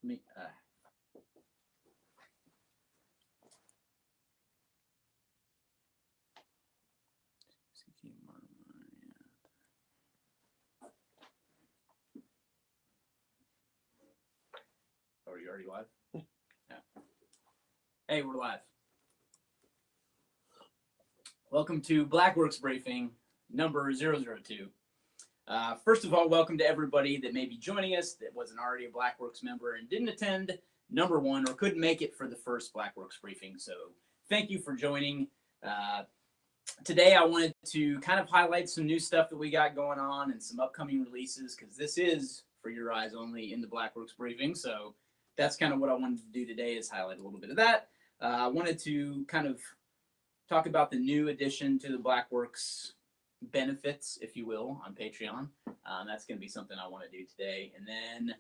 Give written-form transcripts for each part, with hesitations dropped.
Me. Oh, are you already live? Yeah. Hey, we're live. Welcome to Blackworks Briefing number 002. First of all, welcome to everybody that may be joining us that wasn't already a Blackworks member and didn't attend number one or couldn't make it for the first Blackworks Briefing. So thank you for joining. Today I wanted to kind of highlight some new stuff that we got going on and some upcoming releases because this is for your eyes only in the Blackworks Briefing. So that's kind of what I wanted to do today is highlight a little bit of that. I wanted to kind of talk about the new addition to the Blackworks benefits, if you will, on Patreon. That's going to be something I want to do today. And then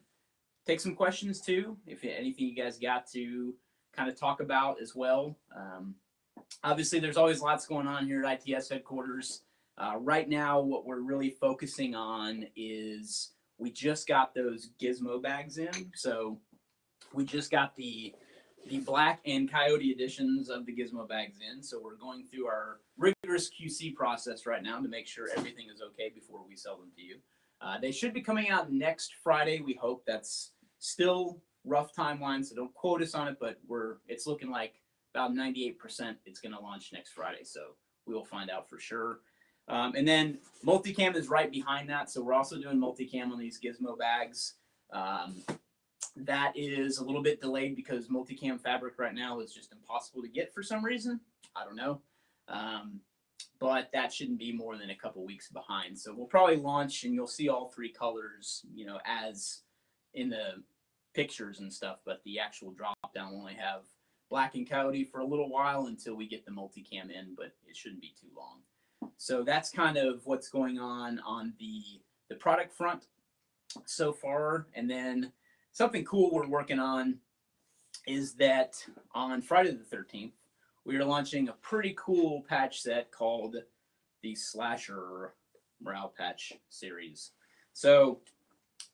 take some questions too, if anything you guys got to kind of talk about as well. Obviously, there's always lots going on here at ITS headquarters. Right now, what we're really focusing on is we just got those gizmo bags in. So we just got the black and coyote editions of the gizmo bags in. So we're going through our rigorous QC process right now to make sure everything is okay before we sell them to you. They should be coming out next Friday. We hope. That's still rough timeline, so don't quote us on it, but it's looking like about 98% it's going to launch next Friday. So we will find out for sure. And then multicam is right behind that. So we're also doing multicam on these gizmo bags. That is a little bit delayed because multicam fabric right now is just impossible to get for some reason. I don't know. But that shouldn't be more than a couple weeks behind. So we'll probably launch and you'll see all three colors, as in the pictures and stuff, but the actual drop down will only have black and coyote for a little while until we get the multicam in, but it shouldn't be too long. So that's kind of what's going on the product front so far. And then something cool we're working on is that on Friday the 13th, we are launching a pretty cool patch set called the Slasher Morale Patch Series. So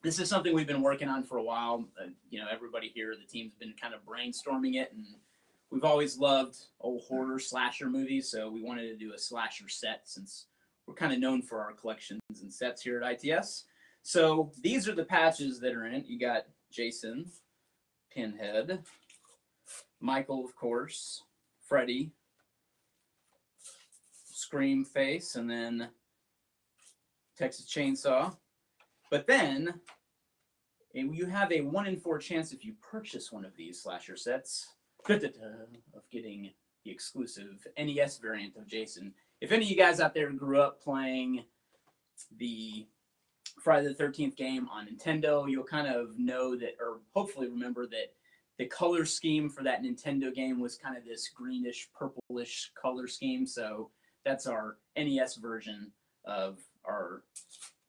this is something we've been working on for a while. Everybody here, the team's been kind of brainstorming it, and we've always loved old horror slasher movies, so we wanted to do a slasher set since we're kind of known for our collections and sets here at ITS. So these are the patches that are in it. You got Jason, Pinhead, Michael, of course, Freddy, Scream Face, and then Texas Chainsaw. But then you have a 1 in 4 chance if you purchase one of these slasher sets of getting the exclusive NES variant of Jason. If any of you guys out there grew up playing the Friday the 13th game on Nintendo, you'll kind of know that, or hopefully remember that the color scheme for that Nintendo game was kind of this greenish, purplish color scheme. So that's our NES version of our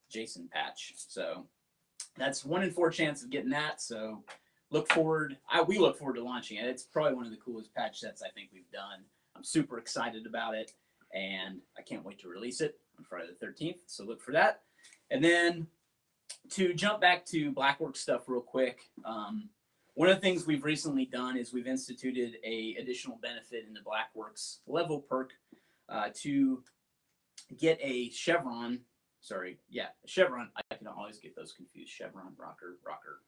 Jason patch. So that's 1 in 4 chance of getting that. So we look forward to launching it. It's probably one of the coolest patch sets I think we've done. I'm super excited about it, and I can't wait to release it on Friday the 13th. So look for that. And then to jump back to Blackworks stuff real quick, one of the things we've recently done is we've instituted a additional benefit in the Blackworks level perk to get a chevron. Chevron. I can always get those confused. Chevron, rocker,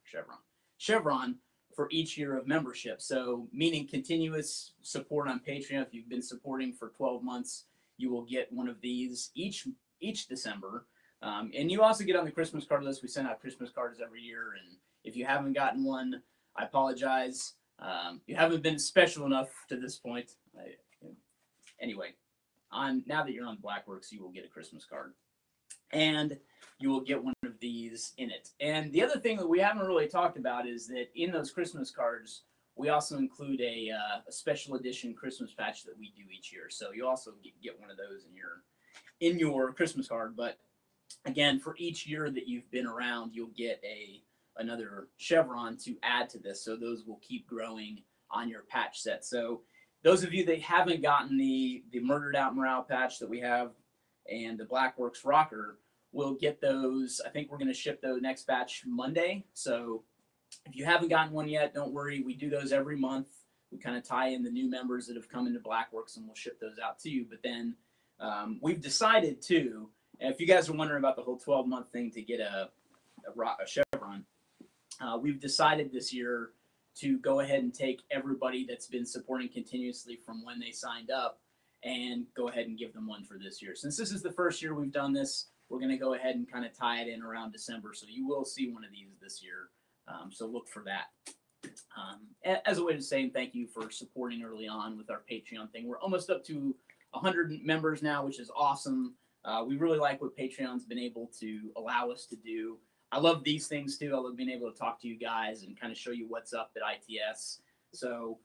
chevron. Chevron for each year of membership. So meaning continuous support on Patreon. If you've been supporting for 12 months, you will get one of these each December. And you also get on the Christmas card list. We send out Christmas cards every year. And if you haven't gotten one, I apologize. You haven't been special enough to this point. Anyway, now that you're on Blackworks, you will get a Christmas card. And you will get one of these in it. And the other thing that we haven't really talked about is that in those Christmas cards, we also include a special edition Christmas patch that we do each year. So you also get one of those in your Christmas card. But again, for each year that you've been around, you'll get another chevron to add to this. So those will keep growing on your patch set. So those of you that haven't gotten the Murdered Out Morale patch that we have and the Blackworks Rocker will get those. I think we're going to ship the next batch Monday. So If you haven't gotten one yet, don't worry. We do those every month. We kind of tie in the new members that have come into Blackworks, and we'll ship those out to you. But then we've decided to, and if you guys are wondering about the whole 12-month thing to get a Chevron, we've decided this year to go ahead and take everybody that's been supporting continuously from when they signed up and go ahead and give them one for this year. Since this is the first year we've done this, we're going to go ahead and kind of tie it in around December. So you will see one of these this year. So look for that. As a way to say thank you for supporting early on with our Patreon thing. We're almost up to 100 members now, which is awesome. We really like what Patreon's been able to allow us to do. I love these things too. I love being able to talk to you guys and kind of show you what's up at ITS. So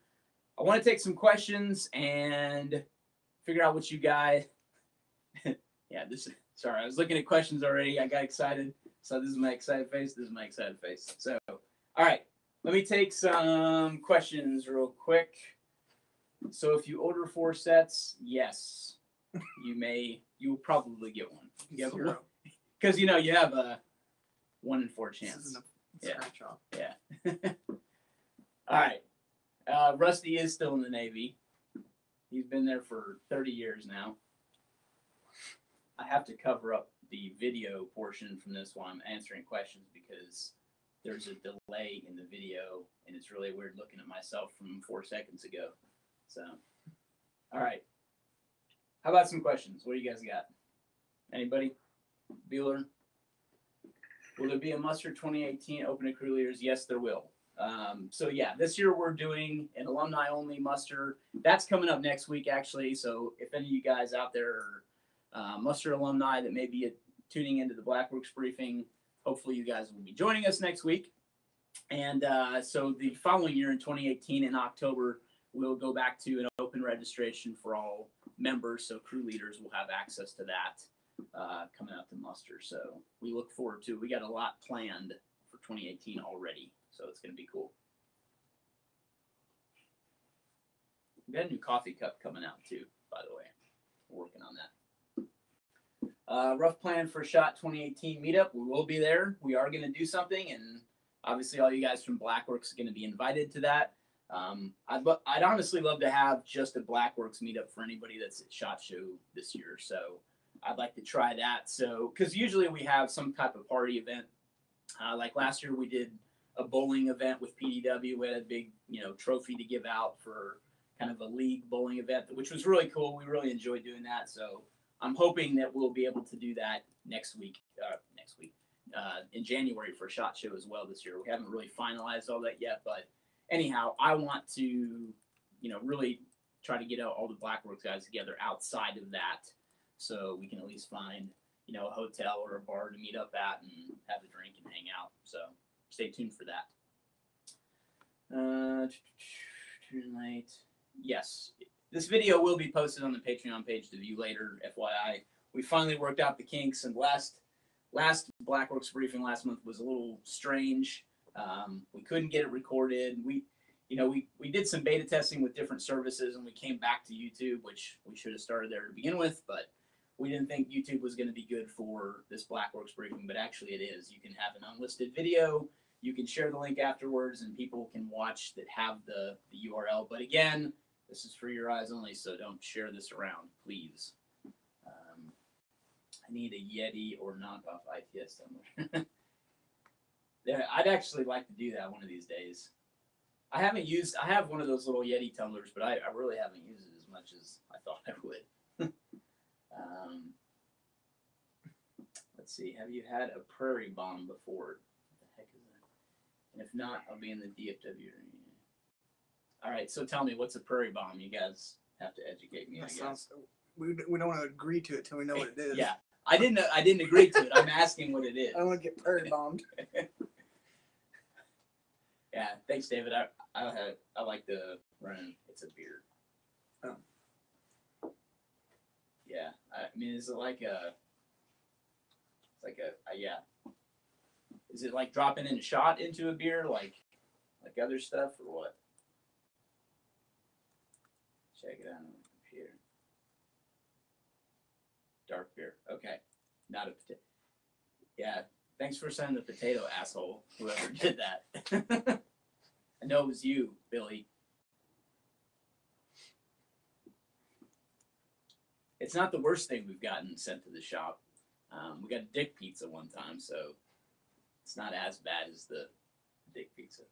I want to take some questions and figure out what you guys. Yeah, sorry, I was looking at questions already. I got excited. So this is my excited face. This is my excited face. So, all right, let me take some questions real quick. So if you order 4 sets, yes, you will probably get one. Zero. Because you have a 1 in 4 chance. This isn't a scratch off. Yeah. All right. Rusty is still in the Navy. He's been there for 30 years now. I have to cover up the video portion from this while I'm answering questions because there's a delay in the video, and it's really weird looking at myself from 4 seconds ago. So, all right. How about some questions? What do you guys got? Anybody? Bueller? Will there be a muster 2018 open to crew leaders? Yes, there will. So yeah, this year we're doing an alumni only muster. That's coming up next week, actually. So if any of you guys out there are muster alumni that may be tuning into the Blackworks briefing, hopefully you guys will be joining us next week. And so the following year in 2018 in October, we'll go back to an open registration for all members. So crew leaders will have access to that coming out to muster. So we look forward to it. We got a lot planned for 2018 already. So it's going to be cool. We got a new coffee cup coming out too, by the way. We're working on that. Rough plan for SHOT 2018 meetup. We will be there. We are going to do something, and obviously all you guys from Blackworks are going to be invited to that. I'd honestly love to have just a Blackworks meetup for anybody that's at SHOT Show this year. So I'd like to try that. So, because usually we have some type of party event. Like last year we did a bowling event with PDW. We had a big, trophy to give out for kind of a league bowling event, which was really cool. We really enjoyed doing that. So I'm hoping that we'll be able to do that next week, in January for SHOT Show as well this year. We haven't really finalized all that yet, but anyhow, I want to, really try to get all the Blackworks guys together outside of that, so we can at least find, a hotel or a bar to meet up at and have a drink and hang out. So stay tuned for that. Tonight, yes, this video will be posted on the Patreon page to view later. FYI, we finally worked out the kinks, and last Blackworks briefing last month was a little strange. We couldn't get it recorded. We did some beta testing with different services, and we came back to YouTube, which we should have started there to begin with, but we didn't think YouTube was going to be good for this Blackworks briefing, but actually it is. You can have an unlisted video. You can share the link afterwards, and people can watch that have the URL. But again, this is for your eyes only, so don't share this around, please. I need a Yeti or knockoff ITS somewhere. I'd actually like to do that one of these days. I have one of those little Yeti tumblers, but I really haven't used it as much as I thought I would. Let's see. Have you had a prairie bomb before? What the heck is that? And if not, I'll be in the DFW. All right. So tell me, what's a prairie bomb? You guys have to educate me. We don't want to agree to it till we know what it is. Yeah. I didn't agree to it. I'm asking what it is. I don't want to get prairie bombed. Yeah. Thanks, David. I like the run. It's a beer. Oh. Yeah. I mean, is it like a? Yeah. Is it like dropping in a shot into a beer, like other stuff, or what? Check it out on the computer. Dark beer. Okay. Not a potato. Yeah. Thanks for sending the potato, asshole, whoever did that. I know it was you, Billy. It's not the worst thing we've gotten sent to the shop. We got dick pizza one time, so it's not as bad as the dick pizza.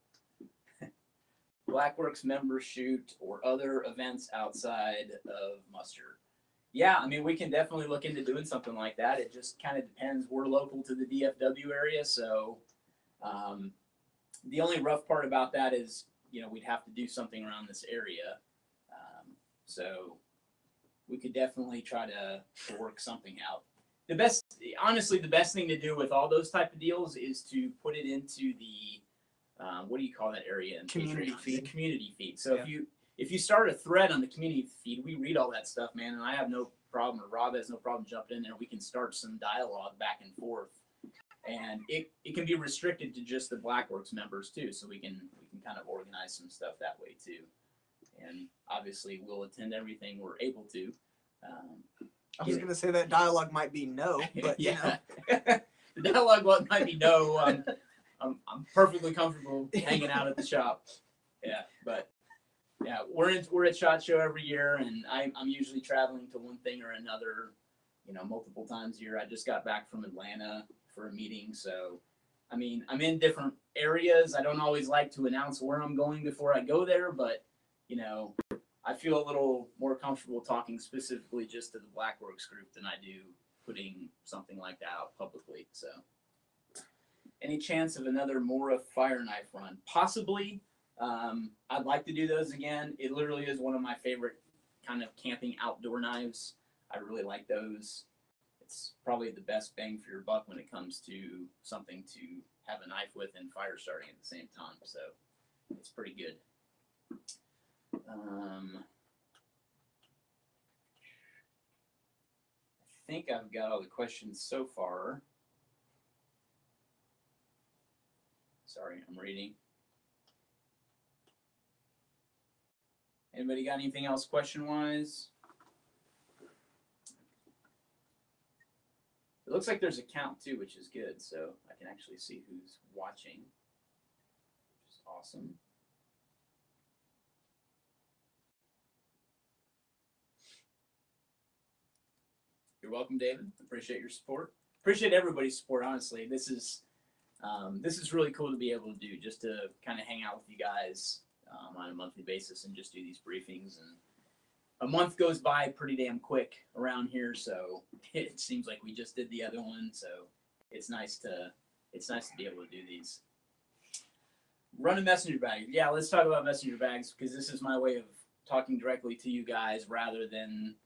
Blackworks member shoot or other events outside of muster. Yeah, I mean, we can definitely look into doing something like that. It just kind of depends. We're local to the DFW area, so the only rough part about that is, you know, we'd have to do something around this area. So we could definitely try to work something out. Honestly, the best thing to do with all those type of deals is to put it into the, what do you call that area? In Community Patreon? feed. The community feed. So Yeah. if you start a thread on the community feed, we read all that stuff, man, and I have no problem, or Rob has no problem jumping in there. We can start some dialogue back and forth, and it can be restricted to just the Blackworks members too, so we can kind of organize some stuff that way too. And obviously, we'll attend everything we're able to. I was gonna say that dialogue might be no, but you know. The dialogue might be no. I'm perfectly comfortable hanging out at the shop. Yeah, but yeah, we're at SHOT Show every year, and I'm usually traveling to one thing or another, you know, multiple times a year. I just got back from Atlanta for a meeting, so I mean, I'm in different areas. I don't always like to announce where I'm going before I go there, but you know, I feel a little more comfortable talking specifically just to the Blackworks group than I do putting something like that out publicly. So, any chance of another Mora fire knife run? Possibly. I'd like to do those again. It literally is one of my favorite kind of camping outdoor knives. I really like those. It's probably the best bang for your buck when it comes to something to have a knife with and fire starting at the same time. So it's pretty good. I think I've got all the questions so far. Sorry, I'm reading. Anybody got anything else question-wise? It looks like there's a count too, which is good, so I can actually see who's watching, which is awesome. You're welcome, David. Appreciate your support. Appreciate everybody's support, honestly. This is really cool to be able to do, just to kind of hang out with you guys on a monthly basis and just do these briefings. And a month goes by pretty damn quick around here, so it seems like we just did the other one. So it's nice to be able to do these. Run a messenger bag. Yeah, let's talk about messenger bags, because this is my way of talking directly to you guys rather than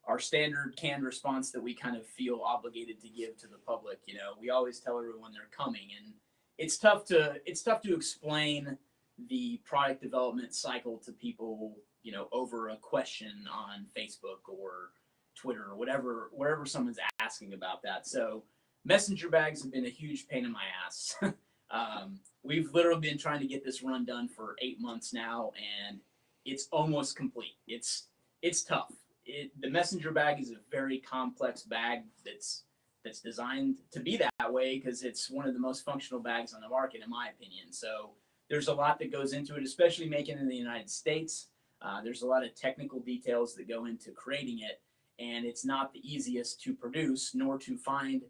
our standard canned response that we kind of feel obligated to give to the public. You know, we always tell everyone they're coming, and it's tough to explain the product development cycle to people, you know, over a question on Facebook or Twitter or wherever someone's asking about that. So messenger bags have been a huge pain in my ass. We've literally been trying to get this run done for 8 months now, and it's almost complete. It's tough. The messenger bag is a very complex bag that's designed to be that way, because it's one of the most functional bags on the market, in my opinion. So there's a lot that goes into it, especially making it in the United States. There's a lot of technical details that go into creating it, and it's not the easiest to produce nor to find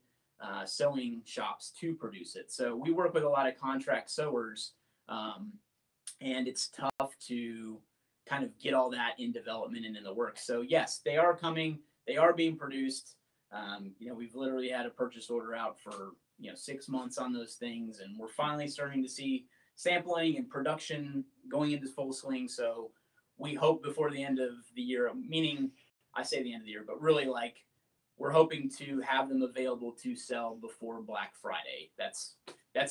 sewing shops to produce it. So we work with a lot of contract sewers, and it's tough to kind of get all that in development and in the works. So yes, they are coming. They are being produced. You know, we've literally had a purchase order out for 6 months on those things, and we're finally starting to see sampling and production going into full swing. So we hope before the end of the year, meaning I say the end of the year, but really like we're hoping to have them available to sell before Black Friday. That's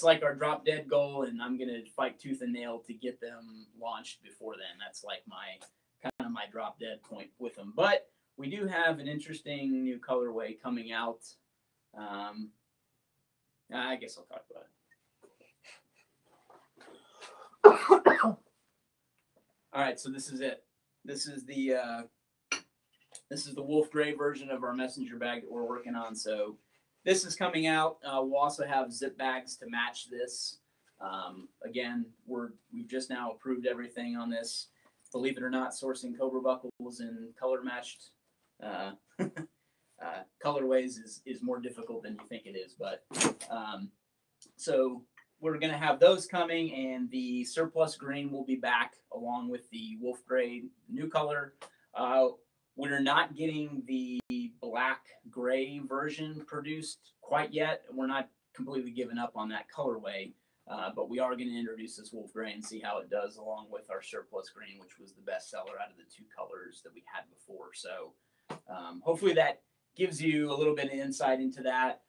like our drop dead goal, and I'm gonna fight tooth and nail to get them launched before then. That's like my drop dead point with them. But we do have an interesting new colorway coming out. I guess I'll talk about it. All right, so this is it. This is the wolf gray version of our messenger bag that we're working on. So this is coming out. We'll also have zip bags to match this. Again, we've just now approved everything on this. Believe it or not, sourcing Cobra buckles in color matched colorways is more difficult than you think it is. But so we're going to have those coming, and the surplus green will be back along with the wolf gray new color. We're not getting the black gray version produced quite yet. We're not completely giving up on that colorway, but we are going to introduce this wolf gray and see how it does along with our surplus green, which was the best seller out of the two colors that we had before. So hopefully that gives you a little bit of insight into that.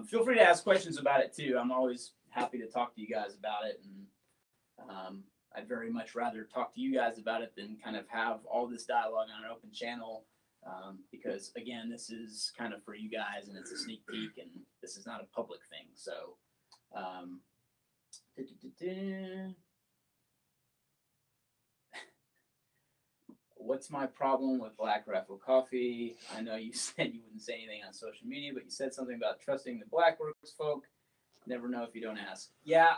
Feel free to ask questions about it too. I'm always happy to talk to you guys about it, and I'd very much rather talk to you guys about it than kind of have all this dialogue on an open channel, because again, this is kind of for you guys, and it's a sneak peek, and this is not a public thing. So what's my problem with Black Rifle Coffee? I know you said you wouldn't say anything on social media, but you said something about trusting the Blackworks folk. Never know if you don't ask. Yeah,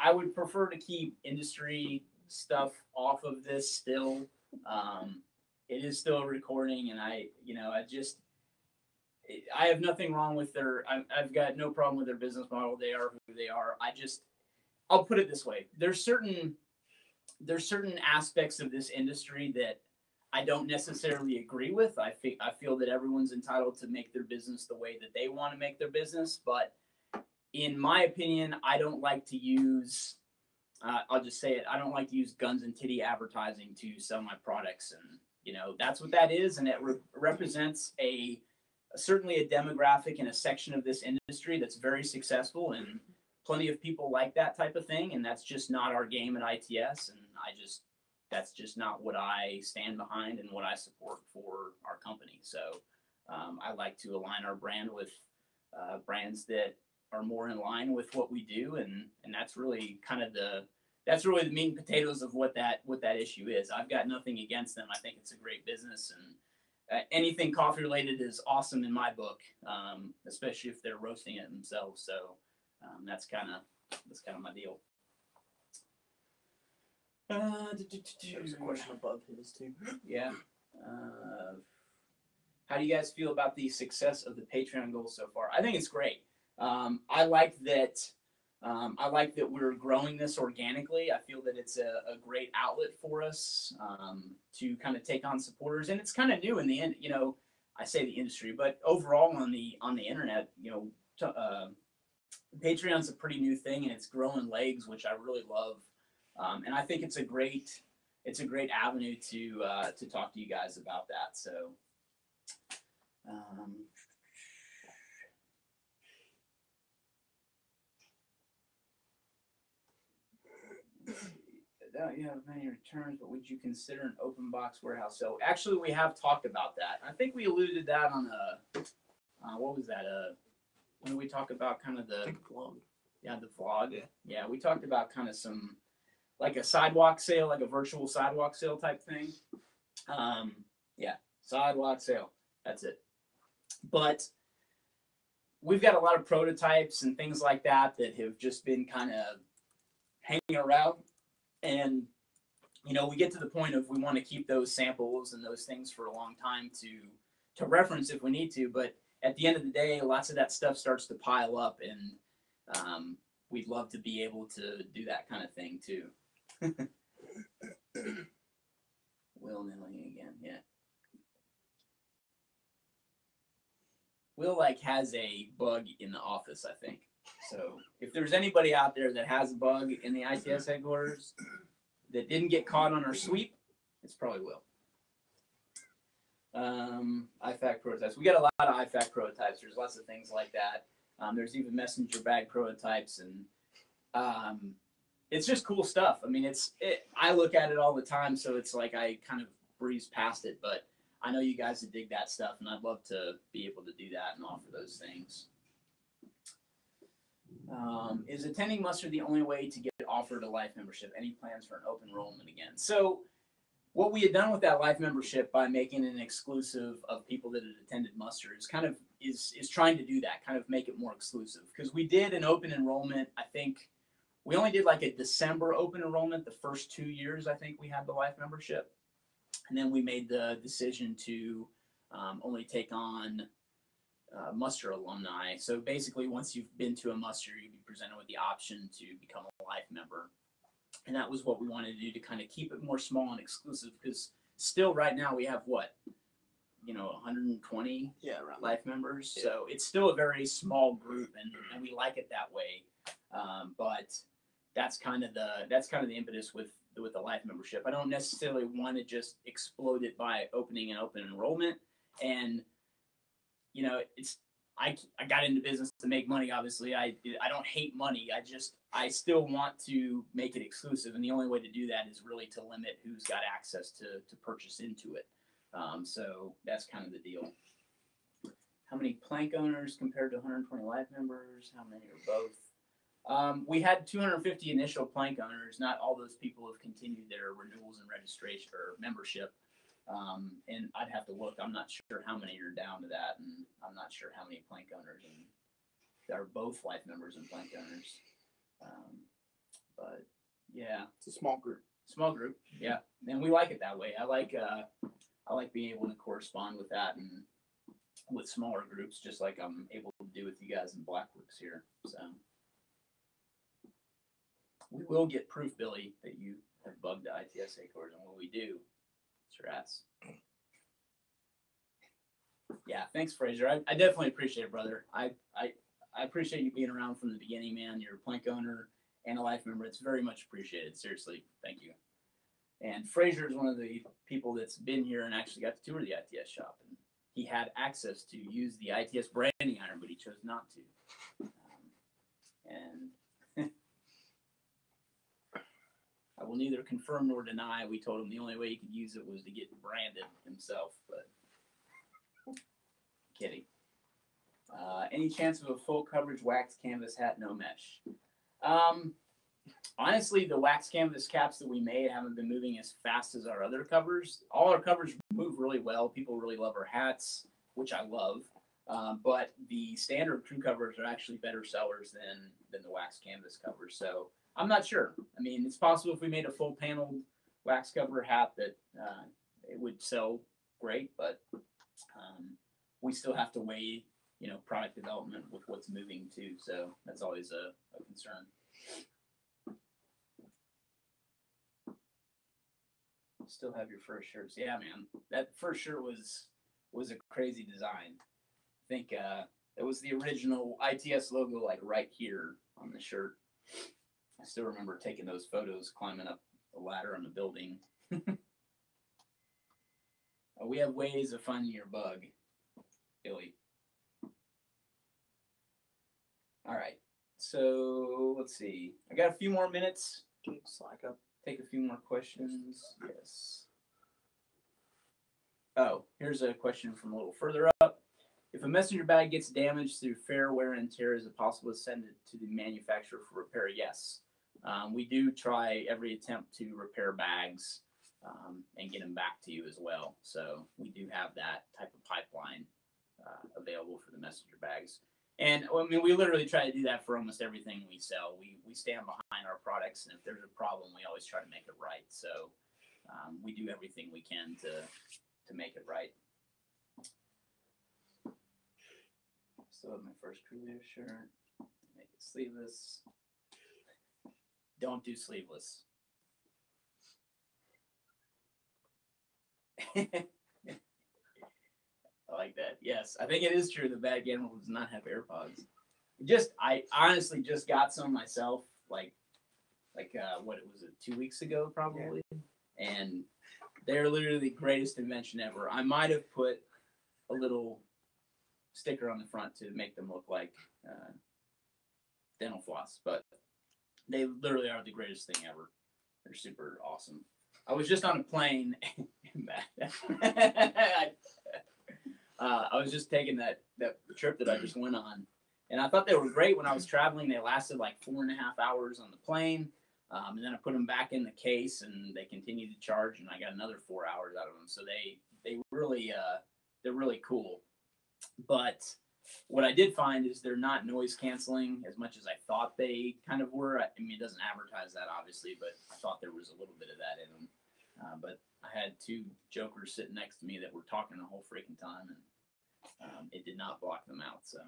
I would prefer to keep industry stuff off of this still. It is still a recording, and I have nothing wrong with I've got no problem with their business model. They are who they are. I'll put it this way. There's certain aspects of this industry that I don't necessarily agree with. I feel that everyone's entitled to make their business the way that they want to make their business, but in my opinion, I don't like to use, I'll just say it, I don't like to use guns and titty advertising to sell my products. And, that's what that is. And it represents certainly a demographic and a section of this industry that's very successful. And plenty of people like that type of thing. And that's just not our game at ITS. And that's just not what I stand behind and what I support for our company. So I like to align our brand with brands that are more in line with what we do, and that's really kind of the meat and potatoes of what that issue is. I've got nothing against them. I think it's a great business, and anything coffee related is awesome in my book, especially if they're roasting it themselves. So that's kind of my deal. There's a question above his too. Yeah. How do you guys feel about the success of the Patreon goals so far? I think it's great. I like that. I like that we're growing this organically. I feel that it's a great outlet for us to kind of take on supporters, and it's kind of new in the end. I say the industry, but overall on the internet, Patreon's a pretty new thing, and it's growing legs, which I really love. And I think it's a great avenue to talk to you guys about that. So. Don't you have many returns, but would you consider an open box warehouse? So actually, we have talked about that. I think we alluded to that on what was that? When we talk about kind of the vlog. Yeah, the vlog. Yeah, we talked about kind of some like a sidewalk sale, like a virtual sidewalk sale type thing. Yeah, sidewalk sale. That's it. But we've got a lot of prototypes and things like that have just been kind of hanging around. And, we get to the point of we want to keep those samples and those things for a long time to reference if we need to. But at the end of the day, lots of that stuff starts to pile up, and we'd love to be able to do that kind of thing too. Will-nilly again, yeah. Will has a bug in the office, I think. So if there's anybody out there that has a bug in the ITS headquarters that didn't get caught on our sweep, it's probably Will. IFAC prototypes. We got a lot of IFAC prototypes. There's lots of things like that. There's even messenger bag prototypes, and it's just cool stuff. I mean, I look at it all the time, so it's like I kind of breeze past it, but I know you guys would dig that stuff, and I'd love to be able to do that and offer those things. Is attending muster the only way to get offered a life membership? Any plans for an open enrollment again? So what we had done with that life membership by making it an exclusive of people that had attended muster is kind of is trying to do that, kind of make it more exclusive. Because we did an open enrollment, I think we only did like a December open enrollment the first 2 years, I think we had the life membership. And then we made the decision to only take on muster alumni. So basically, once you've been to a muster, you'd be presented with the option to become a life member. And that was what we wanted to do to kind of keep it more small and exclusive, because still right now we have what, 120 life members. Yeah. So it's still a very small group, and we like it that way. But that's kind of the impetus with the life membership. I don't necessarily want to just explode it by opening an open enrollment. And I got into business to make money. Obviously, I don't hate money. I still want to make it exclusive, and the only way to do that is really to limit who's got access to purchase into it. So that's kind of the deal. How many plank owners compared to 120 life members? How many are both? We had 250 initial plank owners. Not all those people have continued their renewals and registration or membership. And I'd have to look. I'm not sure how many are down to that, and I'm not sure how many plank owners are both life members and plank owners. But yeah, it's a small group. Small group, yeah, and we like it that way. I like being able to correspond with that and with smaller groups, just like I'm able to do with you guys in Blackworks here. So we will get proof, Billy, that you have bugged the ITSA course, and when we do, it's your ass. Yeah, thanks, Fraser. I definitely appreciate it, brother. I appreciate you being around from the beginning, man. You're a plank owner and a life member. It's very much appreciated. Seriously, thank you. And Fraser is one of the people that's been here and actually got to tour the ITS shop. And he had access to use the ITS branding iron, but he chose not to. And I will neither confirm nor deny. We told him the only way he could use it was to get branded himself, but kidding. Any chance of a full coverage wax canvas hat, no mesh? Honestly, the wax canvas caps that we made haven't been moving as fast as our other covers. All our covers move really well. People really love our hats, which I love. But the standard crew covers are actually better sellers than the wax canvas covers. So I'm not sure. I mean, it's possible if we made a full paneled wax cover hat that it would sell great, but we still have to weigh, product development with what's moving too. So that's always a concern. Still have your first shirts. Yeah, man. That first shirt was a crazy design. I think it was the original ITS logo, like right here on the shirt. I still remember taking those photos, climbing up the ladder on the building. We have ways of finding your bug, Billy. All right. So let's see. I got a few more minutes. Slack up. Take a few more questions. Yes. Oh, here's a question from a little further up. If a messenger bag gets damaged through fair wear and tear, is it possible to send it to the manufacturer for repair? Yes. We do try every attempt to repair bags and get them back to you as well. So we do have that type of pipeline available for the messenger bags. And I mean, we literally try to do that for almost everything we sell. We stand behind our products, and if there's a problem, we always try to make it right. So we do everything we can to make it right. Still have my first crew leader shirt. Make it sleeveless. Don't do sleeveless. I like that. Yes, I think it is true that Bad Animal does not have AirPods. I honestly just got some myself, like what was it, 2 weeks ago probably, yeah. And they're literally the greatest invention ever. I might have put a little sticker on the front to make them look like dental floss, but they literally are the greatest thing ever. They're super awesome. I was just on a plane. I was just taking that trip that I just went on, and I thought they were great when I was traveling. They lasted like 4.5 hours on the plane, and then I put them back in the case, and they continued to charge, and I got another 4 hours out of them. So they really they're really cool. But What I did find is they're not noise canceling as much as I thought they kind of were. I mean, it doesn't advertise that obviously, but I thought there was a little bit of that in them. But I had two jokers sitting next to me that were talking the whole freaking time, and it did not block them out. So,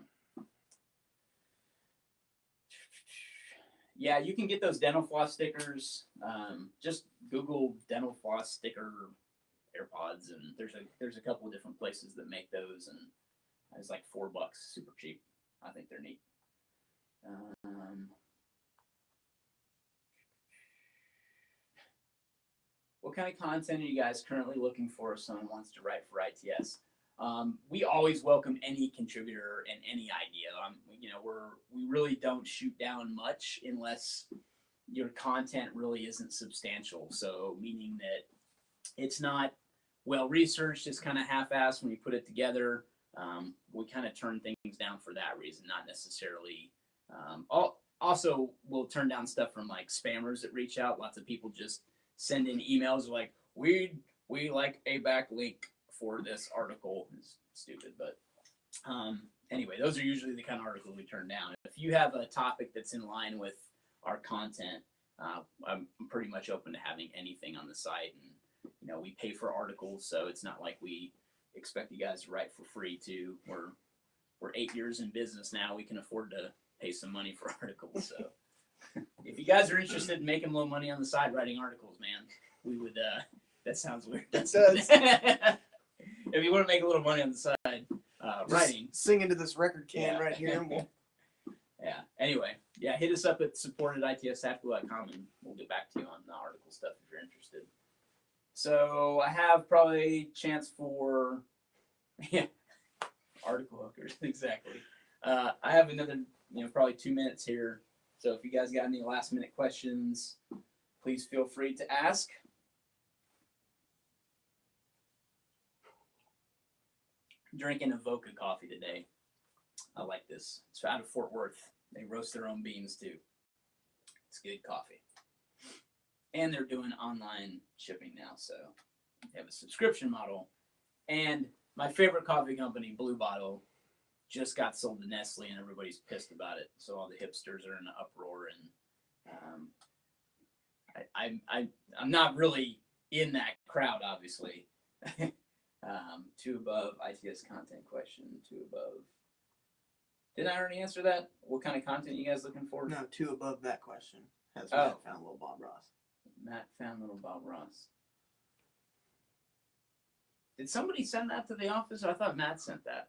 yeah, you can get those dental floss stickers. Just Google dental floss sticker AirPods, and there's a couple of different places that make those, and it's like $4, super cheap. I think they're neat. What kind of content are you guys currently looking for if someone wants to write for ITS? We always welcome any contributor and any idea. We really don't shoot down much unless your content really isn't substantial. So meaning that it's not well researched, it's kind of half-assed when you put it together. We kind of turn things down for that reason, not necessarily. Also, we'll turn down stuff from like spammers that reach out. Lots of people just send in emails like, we like a backlink for this article. It's stupid, but anyway, those are usually the kind of articles we turn down. If you have a topic that's in line with our content, I'm pretty much open to having anything on the site. And we pay for articles, so it's not like we expect you guys to write for free too. We're 8 years in business now. We can afford to pay some money for articles. So if you guys are interested in making a little money on the side writing articles, man, we would. That sounds weird. It does. If you want to make a little money on the side, writing. Sing into this record can right here, and we'll. Yeah. Anyway, yeah, hit us up at support@itstactical.com, and we'll get back to you on the article stuff if you're interested. So I have probably a chance for article hookers. Exactly. I have another, probably 2 minutes here. So if you guys got any last minute questions, please feel free to ask. Drinking Avoca coffee today. I like this. It's out of Fort Worth. They roast their own beans too. It's good coffee. And they're doing online shipping now, so they have a subscription model. And my favorite coffee company, Blue Bottle, just got sold to Nestle, and everybody's pissed about it. So all the hipsters are in an uproar, and I'm not really in that crowd, obviously. 2 above, ITS content question, 2 above. Did I already answer that? What kind of content you guys looking for? No, 2 above that question. Has Matt found little Bob Ross. Matt found little Bob Ross. Did somebody send that to the office? I thought Matt sent that.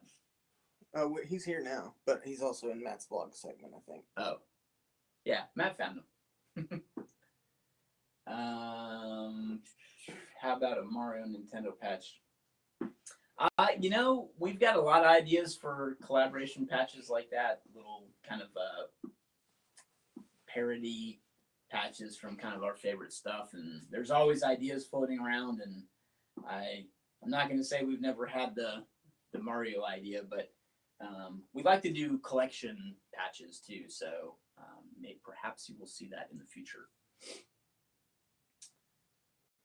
Oh, he's here now, but he's also in Matt's vlog segment, I think. Oh. Yeah, Matt found him. How about a Mario Nintendo patch? We've got a lot of ideas for collaboration patches like that, little kind of parody patches from kind of our favorite stuff, and there's always ideas floating around, and I'm not going to say we've never had the Mario idea, but we'd like to do collection patches too, so perhaps you will see that in the future.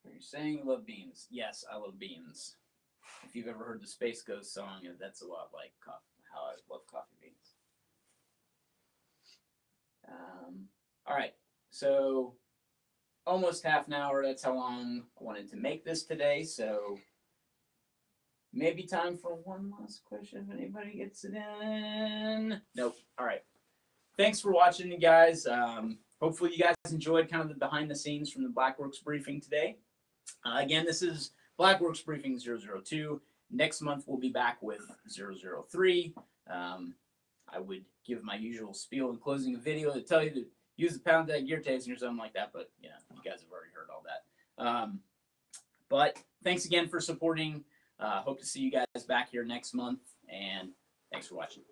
Are you saying you love beans? Yes, I love beans. If you've ever heard the Space Ghost song, that's a lot like how I love coffee beans. All right, so almost half an hour. That's how long I wanted to make this today. So maybe time for one last question if anybody gets it in. Nope. All right. Thanks for watching, you guys. Hopefully you guys enjoyed kind of the behind the scenes from the Blackworks briefing today. Again, this is Blackworks Briefing 002. Next month, we'll be back with 003. I would give my usual spiel in closing a video to tell you to use the pound tag gear tasing or something like that, but you guys have already heard all that. But thanks again for supporting. Hope to see you guys back here next month, and thanks for watching.